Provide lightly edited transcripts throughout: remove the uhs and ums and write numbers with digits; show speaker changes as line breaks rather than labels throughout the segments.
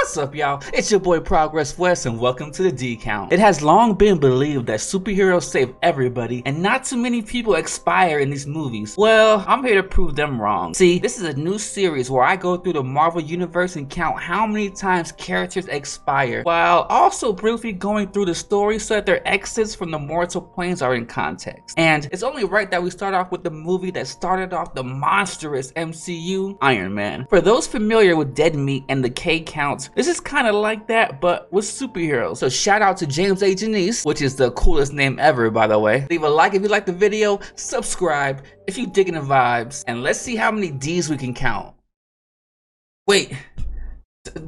What's up, y'all? It's your boy Progress West, and welcome to the D Count. It has long been believed that superheroes save everybody, and not too many people expire in these movies. Well, I'm here to prove them wrong. See, this is a new series where I go through the Marvel Universe and count how many times characters expire, while also briefly going through the story so that their exits from the mortal planes are in context. And it's only right that we start off with the movie that started off the monstrous MCU, Iron Man. For those familiar with Dead Meat and the K counts, this is kind of like that, but with superheroes. So shout out to James A. Janice, which is the coolest name ever, by the way. Leave a like if you like the video, subscribe if you digging the vibes, and let's see how many D's we can count. Wait.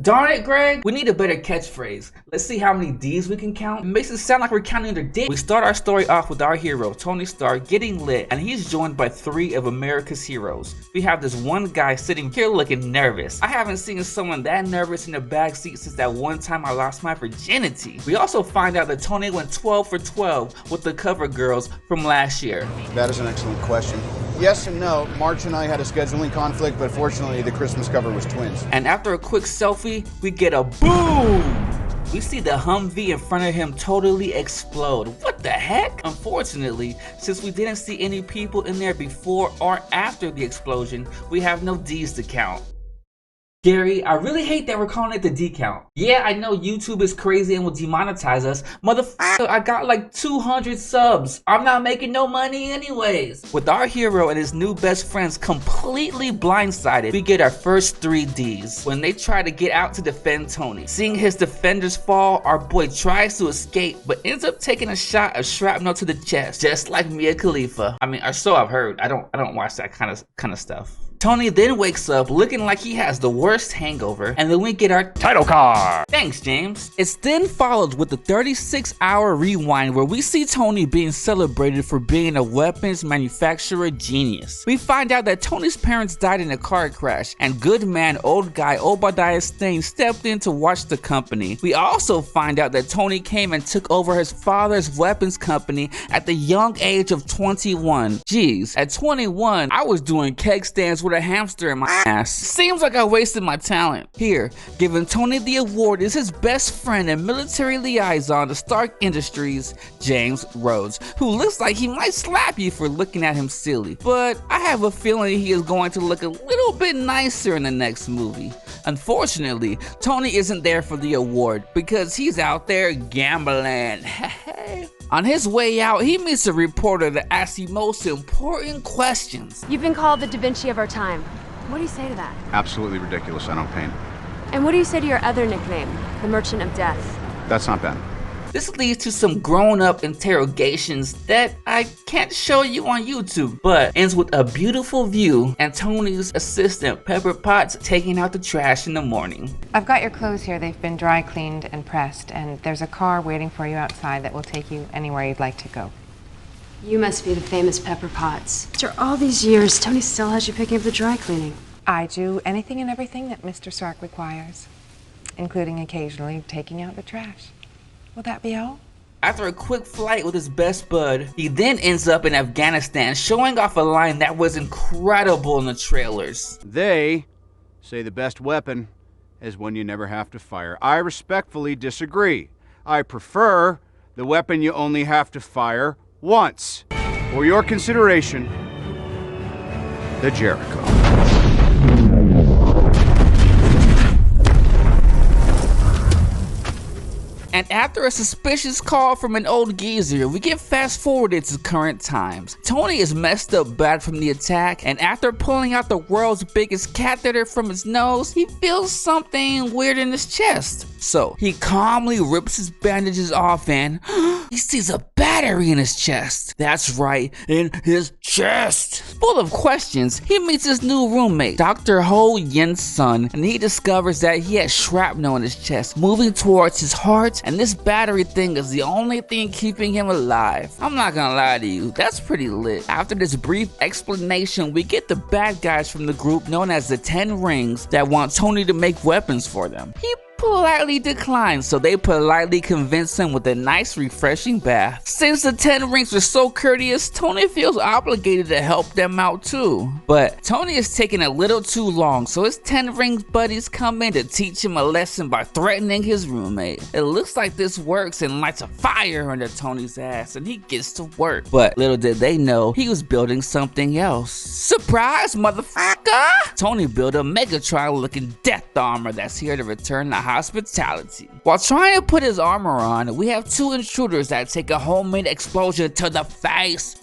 Darn it, Greg. We need a better catchphrase. Let's see how many D's we can count. It makes it sound like we're counting their dicks. We start our story off with our hero, Tony Stark, getting lit, and he's joined by 3 of America's heroes. We have this one guy sitting here looking nervous. I haven't seen someone that nervous in the backseat since that one time I lost my virginity. We also find out that Tony went 12 for 12 with the cover girls from last year.
That is an excellent question. Yes and no. March and I had a scheduling conflict, but fortunately the Christmas cover was twins.
And after a quick selfie, we get a boom! We see the Humvee in front of him totally explode. What the heck? Unfortunately, since we didn't see any people in there before or after the explosion, we have no D's to count. Gary, I really hate that we're calling it the D count. Yeah, I know YouTube is crazy and will demonetize us. Motherfucker, I got like 200 subs. I'm not making no money anyways. With our hero and his new best friends completely blindsided, we get our first 3 Ds when they try to get out to defend Tony. Seeing his defenders fall, our boy tries to escape, but ends up taking a shot of shrapnel to the chest, just like Mia Khalifa. I mean, or so I've heard. I don't watch that kind of stuff. Tony then wakes up looking like he has the worst hangover, and then we get our title card. Thanks, James. It's then followed with the 36-hour rewind where we see Tony being celebrated for being a weapons manufacturer genius. We find out that Tony's parents died in a car crash, and good man old guy Obadiah Stane stepped in to watch the company. We also find out that Tony came and took over his father's weapons company at the young age of 21. Jeez, at 21, I was doing keg stands with a hamster in my ass. Seems like I wasted my talent. Here, giving Tony the award is his best friend and military liaison to Stark Industries, James Rhodes, who looks like he might slap you for looking at him silly. But I have a feeling he is going to look a little bit nicer in the next movie. Unfortunately, Tony isn't there for the award because he's out there gambling. On his way out, he meets a reporter that asks the most important questions.
You've been called the Da Vinci of our time. What do you say to that?
Absolutely ridiculous. I don't paint.
And what do you say to your other nickname, the Merchant of Death?
That's not bad.
This leads to some grown-up interrogations that I can't show you on YouTube, but ends with a beautiful view and Tony's assistant Pepper Potts taking out the trash in the morning.
I've got your clothes here. They've been dry cleaned and pressed, and there's a car waiting for you outside that will take you anywhere you'd like to go.
You must be the famous Pepper Potts. After all these years, Tony still has you picking up the dry cleaning.
I do anything and everything that Mr. Stark requires, including occasionally taking out the trash. Will that be all?
After a quick flight with his best bud, he then ends up in Afghanistan, showing off a line that was incredible in the trailers.
They say the best weapon is one you never have to fire. I respectfully disagree. I prefer the weapon you only have to fire once. For your consideration, the Jericho.
And after a suspicious call from an old geezer, we get fast forwarded to current times. Tony is messed up bad from the attack, and after pulling out the world's biggest catheter from his nose, he feels something weird in his chest. So he calmly rips his bandages off and he sees a battery in his chest. That's right, in his chest. Full of questions, he meets his new roommate, Dr. Ho Yin's son, and he discovers that he has shrapnel in his chest, moving towards his heart, and this battery thing is the only thing keeping him alive. I'm not gonna lie to you, that's pretty lit. After this brief explanation, we get the bad guys from the group known as the 10 Rings that want Tony to make weapons for them. He politely declines, so they politely convince him with a nice refreshing bath. Since the 10 rings were so courteous, Tony feels obligated to help them out too. But Tony is taking a little too long, so his 10 rings buddies come in to teach him a lesson by threatening his roommate. It looks like this works and lights a fire under Tony's ass, and he gets to work. But little did they know, he was building something else. Surprise, motherfucker! Tony built a Megatron looking death armor that's here to return the hospitality. While trying to put his armor on, we have 2 intruders that take a homemade explosion to the face.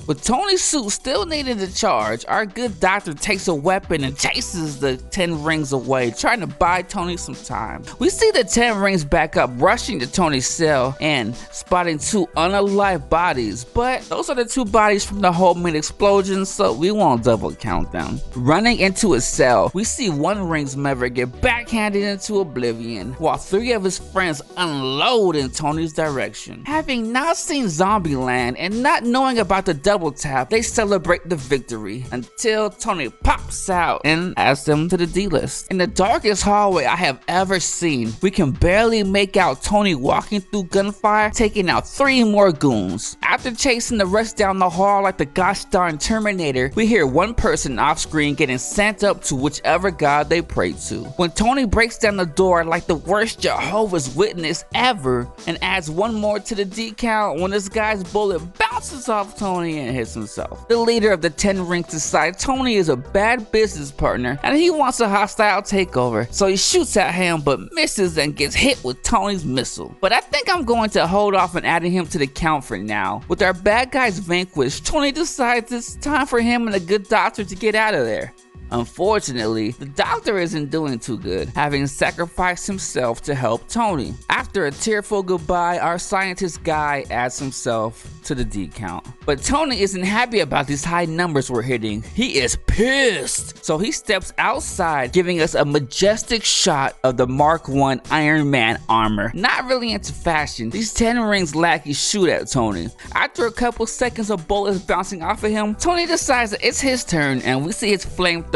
With Tony's suit still needing to charge, our good doctor takes a weapon and chases the 10 rings away, trying to buy Tony some time. We see the 10 rings back up, rushing to Tony's cell and spotting 2 unalive bodies, but those are the 2 bodies from the homemade explosion, so we won't double count them. Running into his cell, we see one rings member get backhanded into oblivion, while 3 of his friends unload in Tony's direction. Having not seen Zombieland and not knowing about the double tap, they celebrate the victory until Tony pops out and adds them to the D-list. In the darkest hallway I have ever seen, we can barely make out Tony walking through gunfire, taking out 3 more goons. After chasing the rest down the hall like the gosh darn Terminator, we hear one person off screen getting sent up to whichever god they pray to. When Tony breaks down the door like the worst Jehovah's Witness ever and adds 1 more to the D count, when this guy's bullet bounces off Tony and hits himself. The leader of the 10 rings decides Tony is a bad business partner and he wants a hostile takeover, so he shoots at him but misses and gets hit with Tony's missile. But I think I'm going to hold off on adding him to the count for now. With our bad guys vanquished, Tony decides it's time for him and the good doctor to get out of there. Unfortunately, the doctor isn't doing too good, having sacrificed himself to help Tony. After a tearful goodbye, our scientist guy adds himself to the D count. But Tony isn't happy about these high numbers we're hitting. He is pissed. So he steps outside, giving us a majestic shot of the Mark I Iron Man armor. Not really into fashion, these 10 rings lackeys shoot at Tony. After a couple seconds of bullets bouncing off of him, Tony decides that it's his turn and we see his flamethrowers.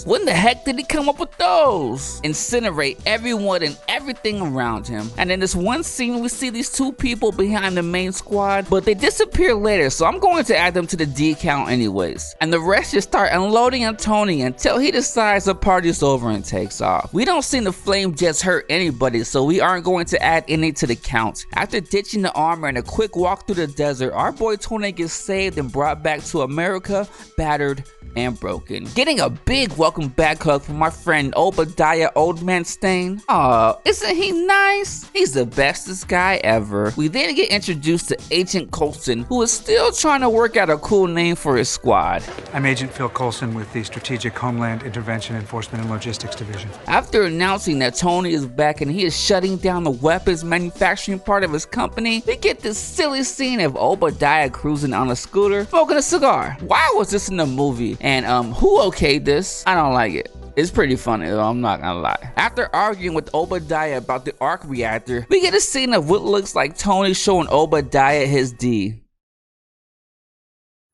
When the heck did he come up with those? Incinerate everyone and everything around him. And in this one scene, we see these 2 people behind the main squad, but they disappear later, so I'm going to add them to the D count anyways. And the rest just start unloading on Tony until he decides the party's over and takes off. We don't see the flame jets hurt anybody, so we aren't going to add any to the count. After ditching the armor and a quick walk through the desert, our boy Tony gets saved and brought back to America, battered and broken. Getting a big welcome back hug from our friend Obadiah Old Man Stain. Aw, isn't he nice? He's the bestest guy ever. We then get introduced to Agent Coulson, who is still trying to work out a cool name for his squad.
I'm Agent Phil Coulson with the Strategic Homeland Intervention Enforcement and Logistics Division.
After announcing that Tony is back and he is shutting down the weapons manufacturing part of his company, we get this silly scene of Obadiah cruising on a scooter, smoking a cigar. Why was this in the movie? And who okayed this? I don't like it. It's pretty funny though, I'm not gonna lie. After arguing with Obadiah about the arc reactor, we get a scene of what looks like Tony showing Obadiah his D.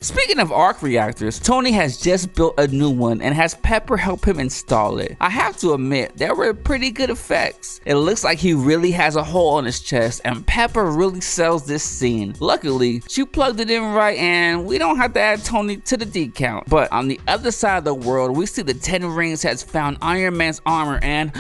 Speaking of arc reactors, Tony has just built a new one and has Pepper help him install it. I have to admit, there were pretty good effects. It looks like he really has a hole on his chest and Pepper really sells this scene. Luckily, she plugged it in right and we don't have to add Tony to the D count. But on the other side of the world, we see the 10 rings has found Iron Man's armor and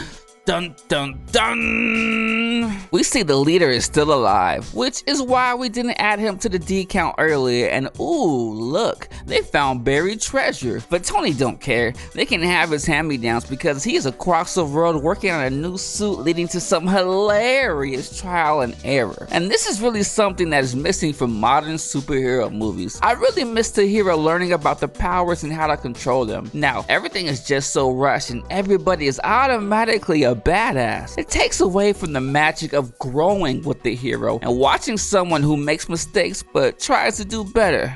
dun dun dun! We see the leader is still alive, which is why we didn't add him to the D count earlier. And ooh, look, they found buried treasure. But Tony don't care. They can have his hand-me-downs because he is across the world working on a new suit, leading to some hilarious trial and error. And this is really something that is missing from modern superhero movies. I really miss the hero learning about the powers and how to control them. Now, everything is just so rushed and everybody is automatically a badass. It takes away from the magic of growing with the hero and watching someone who makes mistakes but tries to do better.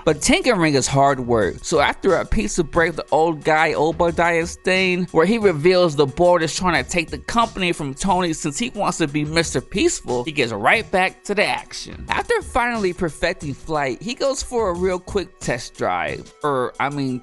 But tinkering is hard work, so after a piece of break the old guy Obadiah Stane, where he reveals the board is trying to take the company from Tony since he wants to be Mr. Peaceful, he gets right back to the action. After finally perfecting flight, he goes for a real quick test drive,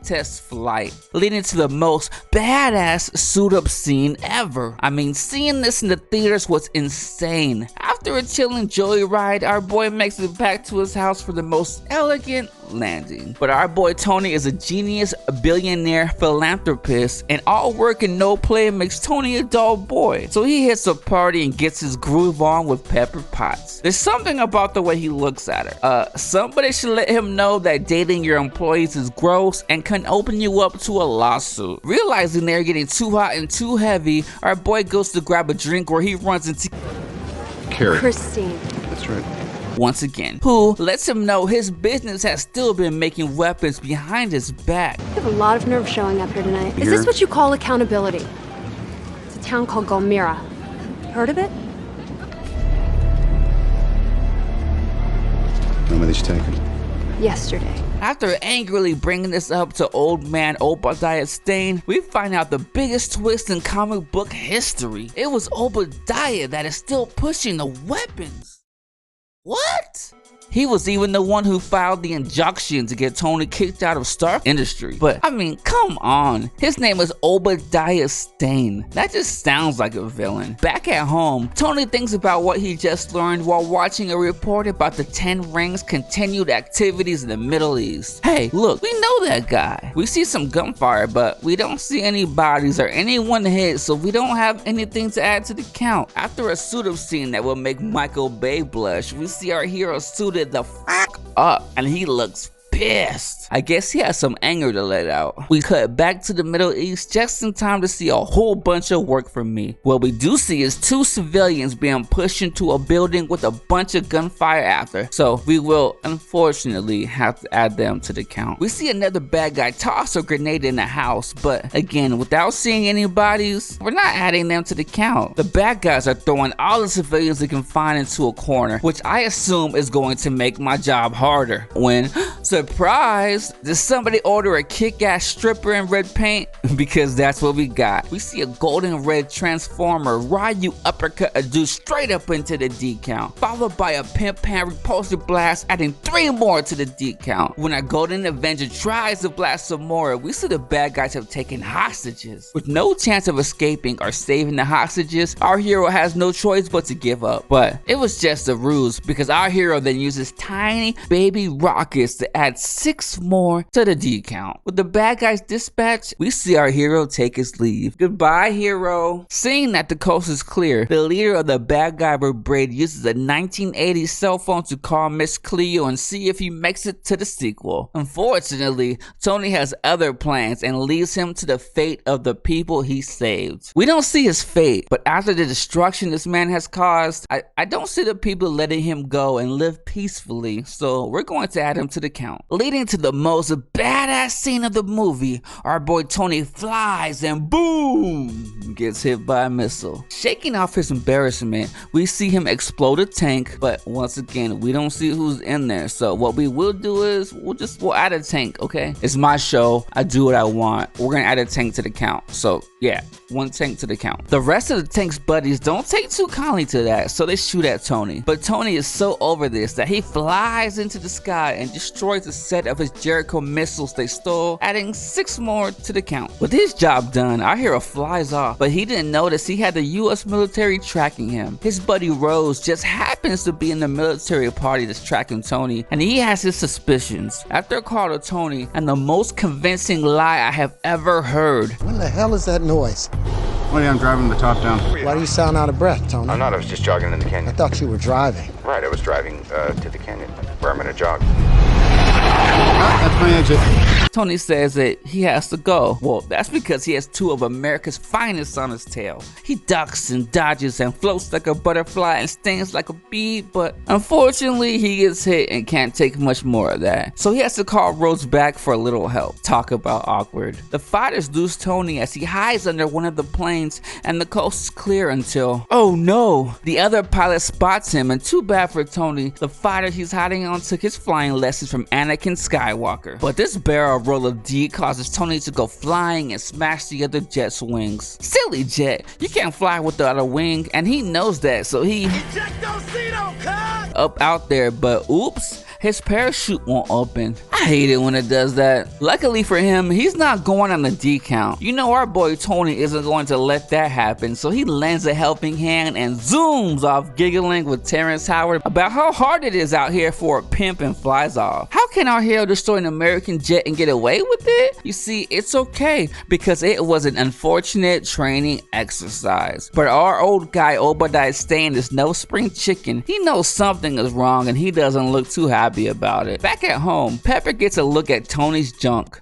test flight, leading to the most badass suit-up scene ever. Seeing this in the theaters was insane. After a chilling joyride, our boy makes it back to his house for the most elegant landing. But our boy Tony is a genius, a billionaire, philanthropist, and all work and no play makes Tony a dull boy. So he hits a party and gets his groove on with Pepper Potts. There's something about the way he looks at her. Somebody should let him know that dating your employees is gross and can open you up to a lawsuit. Realizing they're getting too hot and too heavy, our boy goes to grab a drink where he runs into
Carrie.
Christine.
That's right.
once again, who lets him know his business has still been making weapons behind his back.
You have a lot of nerve showing up here tonight. Is this what you call accountability? It's a town called Gulmira. Heard of it?
When were these taken?
Yesterday.
After angrily bringing this up to old man Obadiah Stane, we find out the biggest twist in comic book history. It was Obadiah that is still pushing the weapons. What? He was even the one who filed the injunction to get Tony kicked out of Stark Industries. But I mean, come on. His name is Obadiah Stane. That just sounds like a villain. Back at home, Tony thinks about what he just learned while watching a report about the 10 Rings' continued activities in the Middle East. Hey, look, we know that guy. We see some gunfire, but we don't see any bodies or anyone hit, so we don't have anything to add to the count. After a suit-up scene that will make Michael Bay blush, we see our hero suited the fuck up, and he looks pissed. I guess he has some anger to let out. We cut back to the Middle East just in time to see a whole bunch of work from me. What we do see is 2 civilians being pushed into a building with a bunch of gunfire after, so we will unfortunately have to add them to the count. We see another bad guy toss a grenade in the house, but again, without seeing any bodies, we're not adding them to the count. The bad guys are throwing all the civilians they can find into a corner, which I assume is going to make my job harder. When, surprise, did somebody order a kick-ass stripper in red paint? Because that's what we got. We see a golden red transformer Ryu uppercut a dude straight up into the D count, followed by a pimp hand repulsor blast, adding 3 more to the D count. When our golden Avenger tries to blast some more, we see the bad guys have taken hostages. With no chance of escaping or saving the hostages, our hero has no choice but to give up. But it was just a ruse, because our hero then uses tiny baby rockets to add 6 more to the D count. With the bad guys dispatched, we see our hero take his leave. Goodbye, hero. Seeing that the coast is clear, the leader of the bad guy brigade uses a 1980s cell phone to call Miss Cleo and see if he makes it to the sequel. Unfortunately, Tony has other plans and leaves him to the fate of the people he saved. We don't see his fate, but after the destruction this man has caused, I don't see the people letting him go and live peacefully, so we're going to add him to the count. Leading to the most badass scene of the movie, our boy Tony flies and boom, gets hit by a missile. Shaking off his embarrassment, we see him explode a tank, but once again, we don't see who's in there. So what we will do is we'll add a tank, okay? It's my show, I do what I want. We're gonna add a tank to the count. So yeah, 1 tank to the count. The rest of the tank's buddies don't take too kindly to that, so they shoot at Tony. But Tony is so over this that he flies into the sky and destroys a set of his Jericho missiles they stole, adding 6 more to the count. With his job done, our hero flies off, but he didn't notice he had the US military tracking him. His buddy Rose just happens to be in the military party that's tracking Tony, and he has his suspicions. After a call to Tony, and the most convincing lie I have ever heard.
What the hell is that noise?
Oh yeah, I'm driving the top down.
Why do you sound out of breath, Tony?
I'm not, I was just jogging in the
I
canyon.
thought you were driving.
Right, I was driving to the canyon, where I'm gonna jog.
That's my exit.
Tony says that he has to go. Well, that's because he has 2 of America's finest on his tail. He ducks and dodges and floats like a butterfly and stings like a bee, but unfortunately he gets hit and can't take much more of that. So he has to call Rhodes back for a little help. Talk about awkward. The fighters lose Tony as he hides under one of the planes, and the coast is clear until, oh no, the other pilot spots him, and too bad for Tony, the fighter he's hiding on took his flying lessons from Anakin Anakin Skywalker. But this barrel roll of D causes Tony to go flying and smash the other jet's wings. Silly Jet, you can't fly with the other wing, and he knows that, so he up out there, but oops, his parachute won't open. I hate it when it does that. Luckily for him, he's not going on the D count. You know our boy Tony isn't going to let that happen, so he lends a helping hand and zooms off, giggling with Terrence Howard about how hard it is out here for a pimp, and flies off. How can our hero destroy an American jet and get away with it? You see, it's okay because it was an unfortunate training exercise. But our old guy Obadiah Stane is no spring chicken. He knows something is wrong and he doesn't look too happy about it. Back at home, Pepper gets a look at Tony's junk.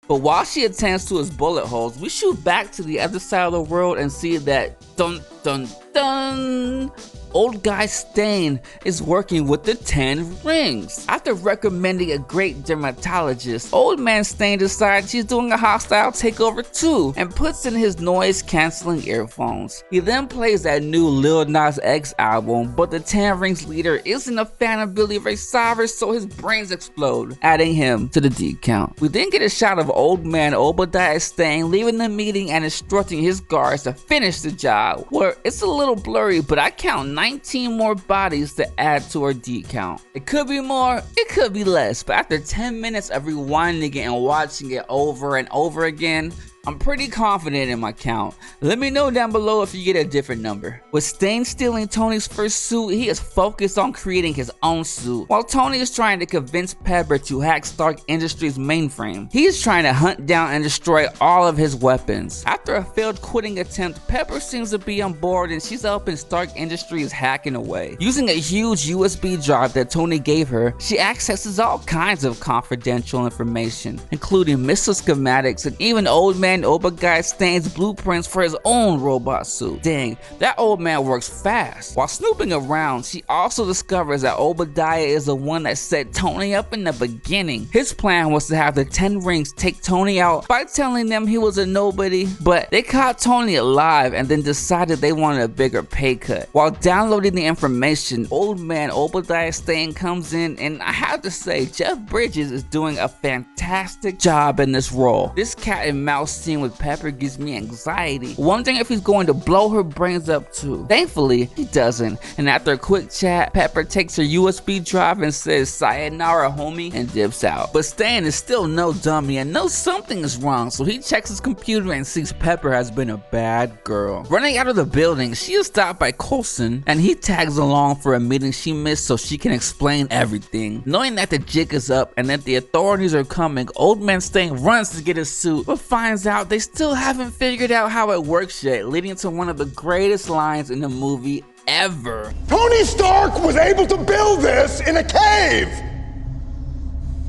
But while she attends to his bullet holes, we shoot back to the other side of the world and see that dun dun dun, old guy Stane is working with the 10 rings. After recommending a great dermatologist, old man Stane decides he's doing a hostile takeover too and puts in his noise cancelling earphones. He then plays that new Lil Nas X album, but the 10 rings leader isn't a fan of Billy Ray Cyrus, so his brains explode, adding him to the D count. We then get a shot of old man Obadiah Stane leaving the meeting and instructing his guards to finish the job, where it's a little blurry, but I count 19 more bodies to add to our D count. It could be more, it could be less, but after 10 minutes of rewinding it and watching it over and over again, I'm pretty confident in my count. Let me know down below if you get a different number. With Stane stealing Tony's first suit, he is focused on creating his own suit, while Tony is trying to convince Pepper to hack Stark Industries' mainframe. He is trying to hunt down and destroy all of his weapons. After a failed quitting attempt, Pepper seems to be on board and she's helping Stark Industries hacking away. Using a huge USB drive that Tony gave her, she accesses all kinds of confidential information, including missile schematics and even old man Obadiah Stane's blueprints for his own robot suit. Dang, that old man works fast. While snooping around, she also discovers that Obadiah is the one that set Tony up in the beginning. His plan was to have the 10 rings take Tony out by telling them he was a nobody, but they caught Tony alive and then decided they wanted a bigger pay cut. While downloading the information, old man Obadiah Stane comes in, and I have to say, Jeff Bridges is doing a fantastic job in this role. This cat and mouse scene with Pepper gives me anxiety, wondering if he's going to blow her brains up too. Thankfully, he doesn't, and after a quick chat, Pepper takes her USB drive and says sayonara homie and dips out. But Stane is still no dummy and knows something is wrong, so he checks his computer and sees Pepper has been a bad girl. Running out of the building, she is stopped by Coulson, and he tags along for a meeting she missed so she can explain everything. Knowing that the jig is up and that the authorities are coming, old man Stane runs to get his suit, but finds out they still haven't figured out how it works yet, leading to one of the greatest lines in the movie ever.
Tony Stark was able to build this in a cave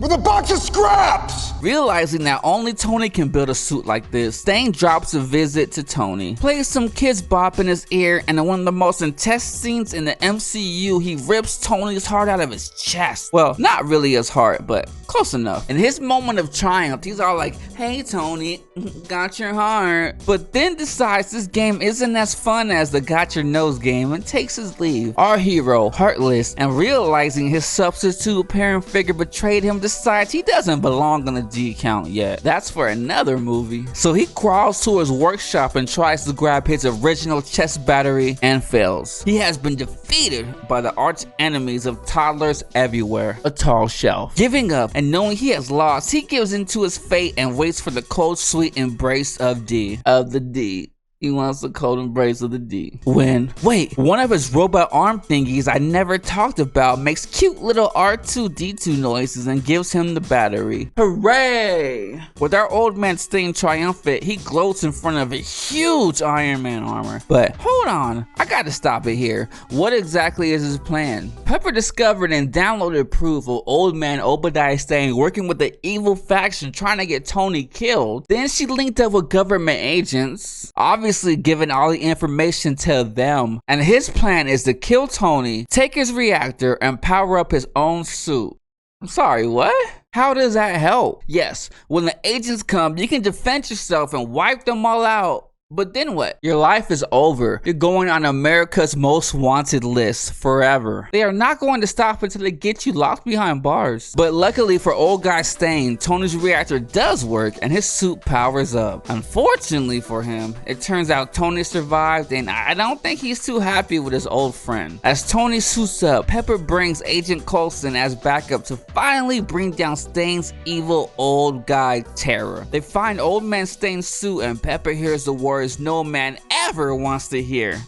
with a box of scraps!
Realizing that only Tony can build a suit like this, Stane drops a visit to Tony, plays some Kids Bop in his ear, and in one of the most intense scenes in the MCU, he rips Tony's heart out of his chest. Well, not really his heart, but close enough. In his moment of triumph, he's all like, "Hey Tony, got your heart," but then decides this game isn't as fun as the got your nose game and takes his leave. Our hero, heartless and realizing his substitute parent figure betrayed him, decides he doesn't belong on the D count yet. That's for another movie. So he crawls to his workshop and tries to grab his original chest battery and fails. He has been defeated by the arch enemies of toddlers everywhere, a tall shelf. Giving up and knowing he has lost, he gives into his fate and waits for the cold sweet embrace of the D. He wants the cold embrace of the D. When, wait, one of his robot arm thingies I never talked about makes cute little R2-D2 noises and gives him the battery. Hooray! With our old man staying triumphant, he gloats in front of a huge Iron Man armor. But hold on, I gotta stop it here. What exactly is his plan? Pepper discovered and downloaded proof of old man Obadiah Stane working with the evil faction trying to get Tony killed. Then she linked up with government agents, obviously giving all the information to them, and his plan is to kill Tony, take his reactor, and power up his own suit. I'm sorry, what? How does that help? Yes, when the agents come, you can defend yourself and wipe them all out. But then what? Your life is over. You're going on America's Most Wanted list forever. They are not going to stop until they get you locked behind bars. But luckily for old guy Stain, Tony's reactor does work and his suit powers up. Unfortunately for him, it turns out Tony survived, and I don't think he's too happy with his old friend. As Tony suits up, Pepper brings Agent Coulson as backup to finally bring down Stain's evil old guy terror. They find old man Stain's suit and Pepper hears the words no man ever wants to hear.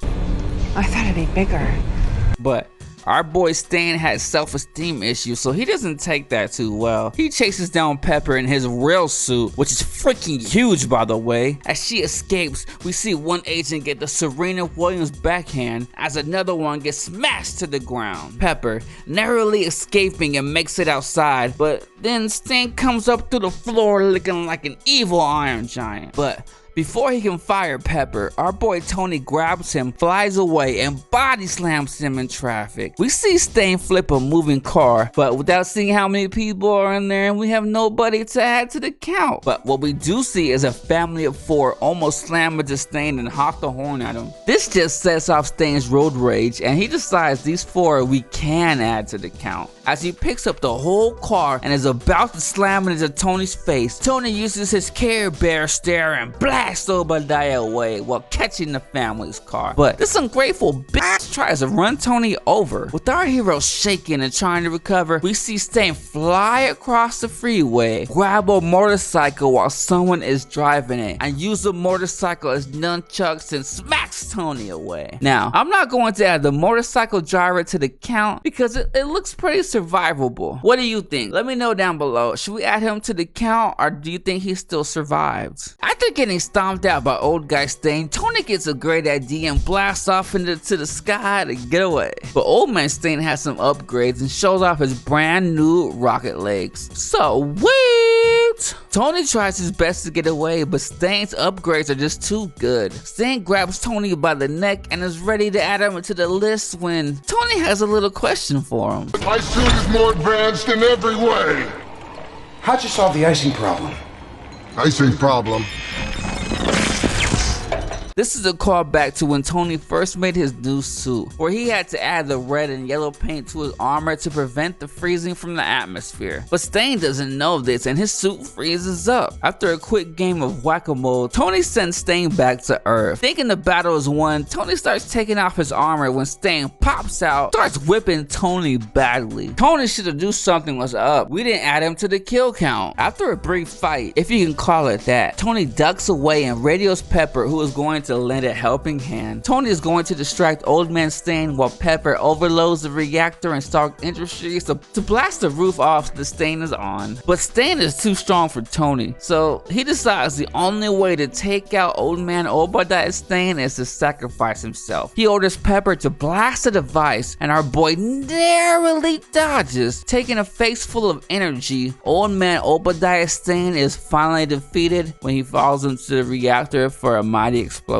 I thought it'd be bigger.
But our boy Stain has self-esteem issues, so he doesn't take that too well. He chases down Pepper in his real suit, which is freaking huge by the way. As she escapes, we see one agent get the Serena Williams backhand as another one gets smashed to the ground. Pepper narrowly escaping and makes it outside, but then Stain comes up through the floor looking like an evil Iron Giant. But before he can fire Pepper, our boy Tony grabs him, flies away, and body slams him in traffic. We see Stain flip a moving car, but without seeing how many people are in there, and we have nobody to add to the count. But what we do see is a family of 4 almost slam into Stain and honk the horn at him. This just sets off Stain's road rage, and he decides these 4 we can add to the count. As he picks up the whole car and is about to slam it into Tony's face, Tony uses his Care Bear stare and blasts Obadiah away while catching the family's car. But this ungrateful bitch tries to run Tony over. With our hero shaking and trying to recover, we see Stain fly across the freeway, grab a motorcycle while someone is driving it, and use the motorcycle as nunchucks and smacks Tony away. Now, I'm not going to add the motorcycle driver to the count because it looks pretty survivable. What do you think? Let me know down below. Should we add him to the count, or do you think he still survived? After getting stomped out by old guy Stain, Tony gets a great idea and blasts off into the sky to get away. But old man Stain has some upgrades and shows off his brand new rocket legs. So wait! Tony tries his best to get away, but Stain's upgrades are just too good. Stain grabs Tony by the neck and is ready to add him to the list when Tony has a little question for him.
My suit is more advanced in every way.
How'd you solve the icing problem?
Icing problem.
This is a callback to when Tony first made his new suit, where he had to add the red and yellow paint to his armor to prevent the freezing from the atmosphere. But Stain doesn't know this and his suit freezes up. After a quick game of whack-a-mole, Tony sends Stain back to Earth. Thinking the battle is won, Tony starts taking off his armor when Stain pops out, starts whipping Tony badly. Tony should have do something was up. We didn't add him to the kill count. After a brief fight, if you can call it that, Tony ducks away and radios Pepper, who is going to lend a helping hand. Tony is going to distract old man Stain while Pepper overloads the reactor in Stark Industries to blast the roof off the Stain is on. But Stain is too strong for Tony, so he decides the only way to take out old man Obadiah Stain is to sacrifice himself. He orders Pepper to blast the device, and our boy narrowly dodges. Taking a face full of energy, old man Obadiah Stain is finally defeated when he falls into the reactor for a mighty explosion.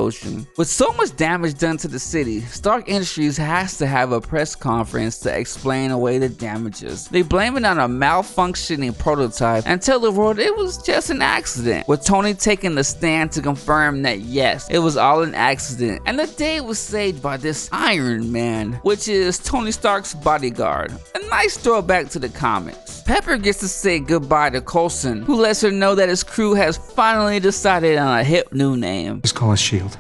With so much damage done to the city, Stark Industries has to have a press conference to explain away the damages. They blame it on a malfunctioning prototype and tell the world it was just an accident, with Tony taking the stand to confirm that yes, it was all an accident and the day was saved by this Iron Man, which is Tony Stark's bodyguard. A nice throwback to the comics. Pepper gets to say goodbye to Coulson, who lets her know that his crew has finally decided on a hip new name.
Just call us S.H.I.E.L.D.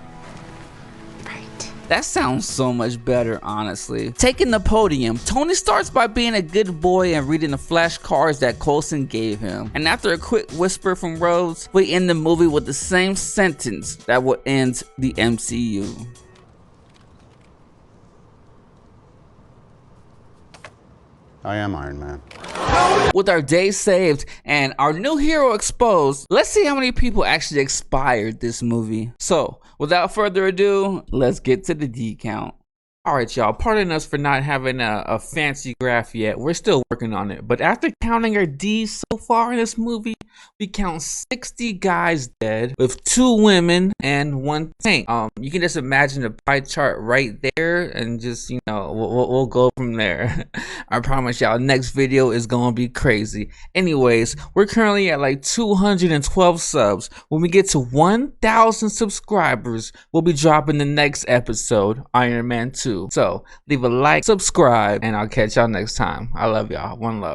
That sounds so much better, honestly. Taking the podium, Tony starts by being a good boy and reading the flashcards that Coulson gave him. And after a quick whisper from Rhodes, we end the movie with the same sentence that would end the MCU.
I am Iron Man.
With our day saved and our new hero exposed, let's see how many people actually expired this movie. So, without further ado, let's get to the D count. Alright y'all, pardon us for not having a fancy graph yet. We're still working on it. But after counting our D's so far in this movie, we count 60 guys dead with 2 women and 1 tank. You can just imagine the pie chart right there and just, you know, we'll go from there. I promise y'all, next video is gonna be crazy. Anyways, we're currently at like 212 subs. When we get to 1,000 subscribers, we'll be dropping the next episode, Iron Man 2. So leave a like, subscribe, and I'll catch y'all next time. I love y'all. One love.